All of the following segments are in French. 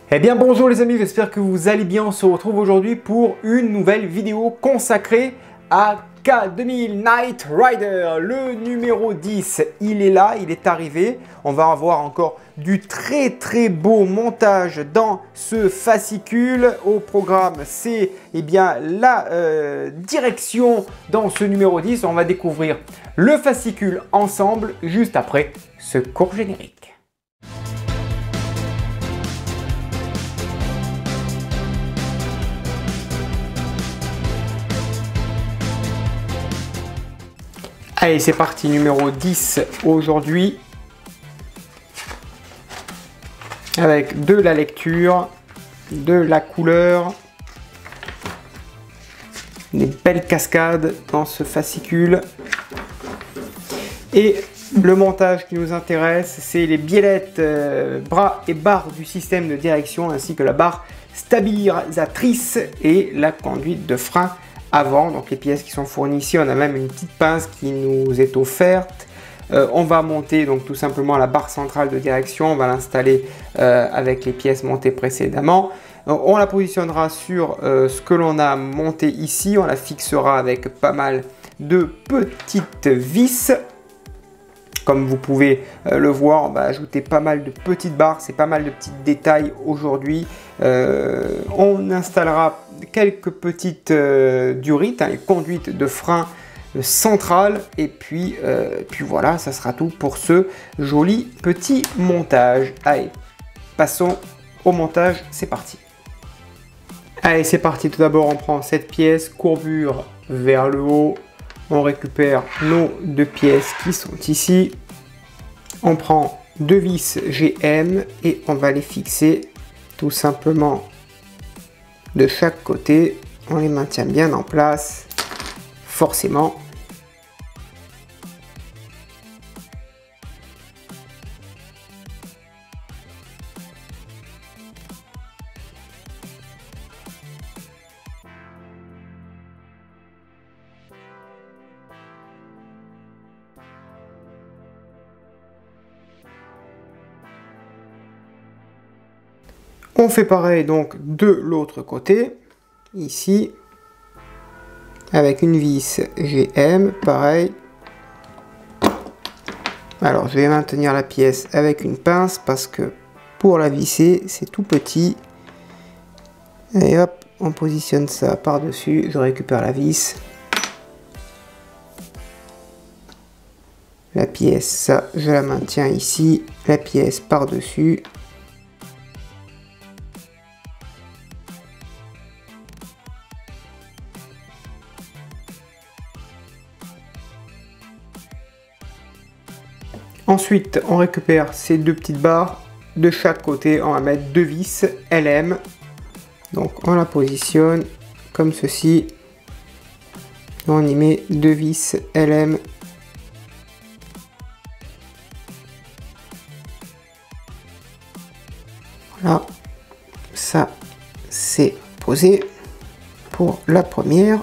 Eh bien bonjour les amis, j'espère que vous allez bien. On se retrouve aujourd'hui pour une nouvelle vidéo consacrée à K2000 Knight Rider, le numéro 10. Il est là, il est arrivé. On va avoir encore du très beau montage dans ce fascicule. Au programme, c'est bien la direction dans ce numéro 10. On va découvrir le fascicule ensemble juste après ce court générique. Allez, c'est parti, numéro 10 aujourd'hui, avec de la lecture, de la couleur, des belles cascades dans ce fascicule. Et le montage qui nous intéresse, c'est les biellettes, bras et barres du système de direction, ainsi que la barre stabilisatrice et la conduite de frein avant. Donc les pièces qui sont fournies ici, on a même une petite pince qui nous est offerte. On va monter donc tout simplement la barre centrale de direction, on va l'installer avec les pièces montées précédemment. On la positionnera sur ce que l'on a monté ici, on la fixera avec pas mal de petites vis. Comme vous pouvez le voir, on va ajouter pas mal de petites barres, c'est pas mal de petits détails aujourd'hui. On installera quelques petites durites, les conduites de frein centrales. Et puis voilà, ça sera tout pour ce joli petit montage. Allez, passons au montage, c'est parti. Allez, c'est parti. Tout d'abord, on prend cette pièce, courbure vers le haut. On récupère nos deux pièces qui sont ici. On prend deux vis GM et on va les fixer tout simplement de chaque côté. On les maintient bien en place, forcément. On fait pareil donc de l'autre côté, ici, avec une vis GM, pareil. Alors je vais maintenir la pièce avec une pince parce que pour la visser, c'est tout petit. Et hop, on positionne ça par-dessus, je récupère la vis. La pièce, ça, je la maintiens ici, la pièce par-dessus. Ensuite, on récupère ces deux petites barres. De chaque côté, on va mettre deux vis LM. Donc, on la positionne comme ceci. On y met deux vis LM. Voilà, ça c'est posé pour la première.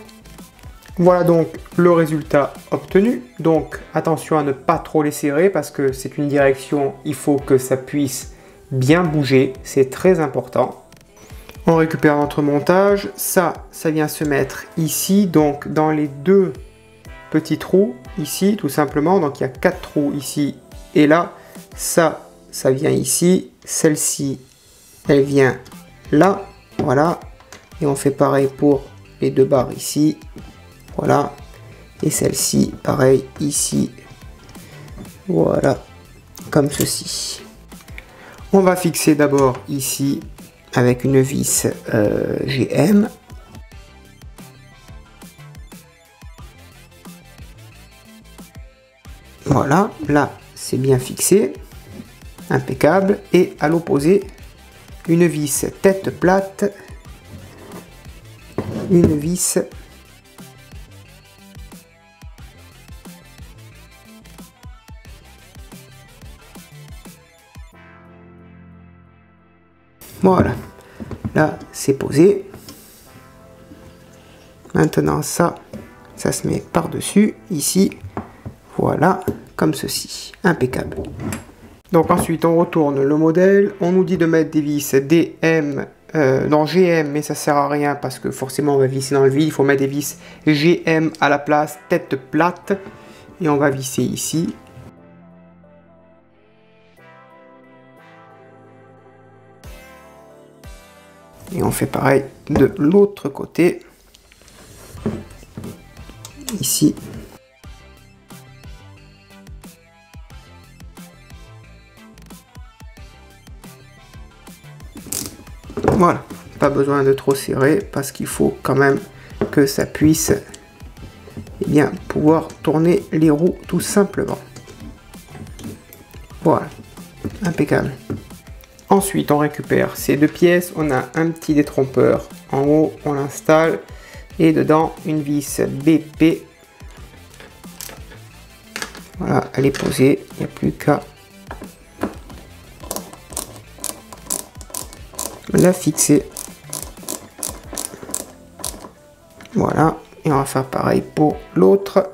Voilà donc le résultat obtenu. Donc attention à ne pas trop les serrer parce que c'est une direction, il faut que ça puisse bien bouger, c'est très important. On récupère notre montage, ça vient se mettre ici, donc dans les deux petits trous ici tout simplement. Donc il y a 4 trous ici et là, ça vient ici, celle-ci elle vient là, voilà. Et on fait pareil pour les deux barres ici. Voilà, et celle-ci, pareil, ici, voilà, comme ceci. On va fixer d'abord ici avec une vis GM. Voilà, là, c'est bien fixé, impeccable. Et à l'opposé, une vis tête plate, une vis voilà, là c'est posé. Maintenant ça se met par-dessus, ici, voilà, comme ceci, impeccable. Donc ensuite on retourne le modèle, on nous dit de mettre des vis DM, non GM, mais ça sert à rien parce que forcément on va visser dans le vide, il faut mettre des vis GM à la place, tête plate, et on va visser ici. Et on fait pareil de l'autre côté, ici. Voilà, pas besoin de trop serrer parce qu'il faut quand même que ça puisse bien pouvoir tourner les roues tout simplement. Voilà, impeccable. Ensuite, on récupère ces deux pièces. On a un petit détrompeur en haut, on l'installe et dedans une vis BP. Voilà, elle est posée, il n'y a plus qu'à la fixer. Voilà, et on va faire pareil pour l'autre.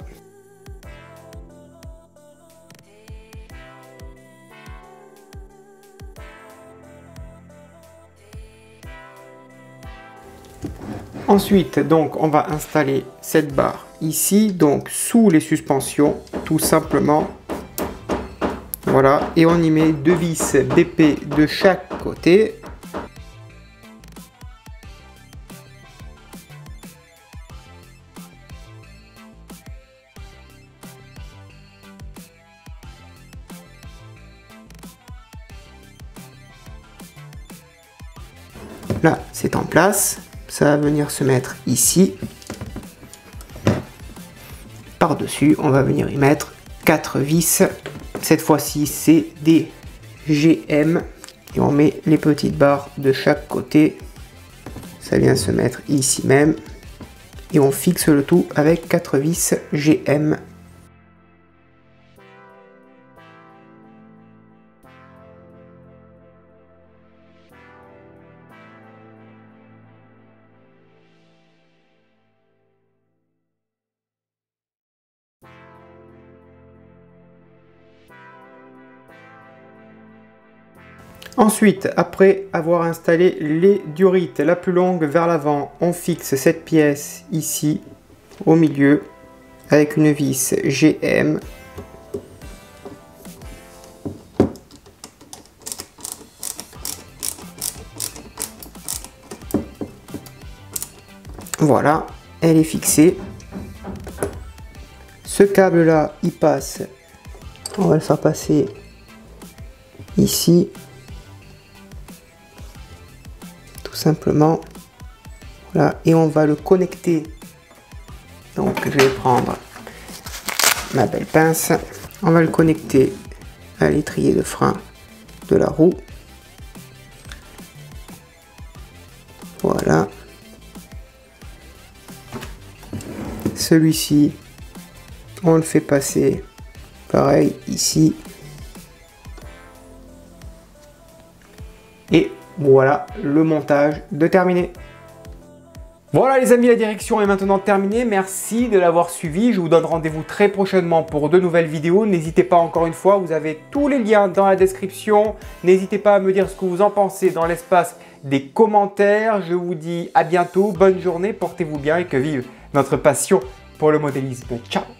Ensuite, donc, on va installer cette barre ici, donc sous les suspensions, tout simplement. Voilà, et on y met deux vis BP de chaque côté. Là, c'est en place. Ça va venir se mettre ici. Par-dessus, on va venir y mettre 4 vis. Cette fois-ci, c'est des GM. Et on met les petites barres de chaque côté. Ça vient se mettre ici même. Et on fixe le tout avec 4 vis GM. Ensuite, après avoir installé les durites la plus longue vers l'avant, on fixe cette pièce ici, au milieu, avec une vis GM. Voilà, elle est fixée. Ce câble-là, il passe, on va le faire passer ici. Simplement, voilà, et on va le connecter. Donc je vais prendre ma belle pince, on va le connecter à l'étrier de frein de la roue. Voilà, celui-ci on le fait passer pareil ici, et voilà le montage de terminé. Voilà les amis, la direction est maintenant terminée. Merci de l'avoir suivi. Je vous donne rendez-vous très prochainement pour de nouvelles vidéos. N'hésitez pas, encore une fois, vous avez tous les liens dans la description. N'hésitez pas à me dire ce que vous en pensez dans l'espace des commentaires. Je vous dis à bientôt, bonne journée, portez-vous bien et que vive notre passion pour le modélisme. Ciao!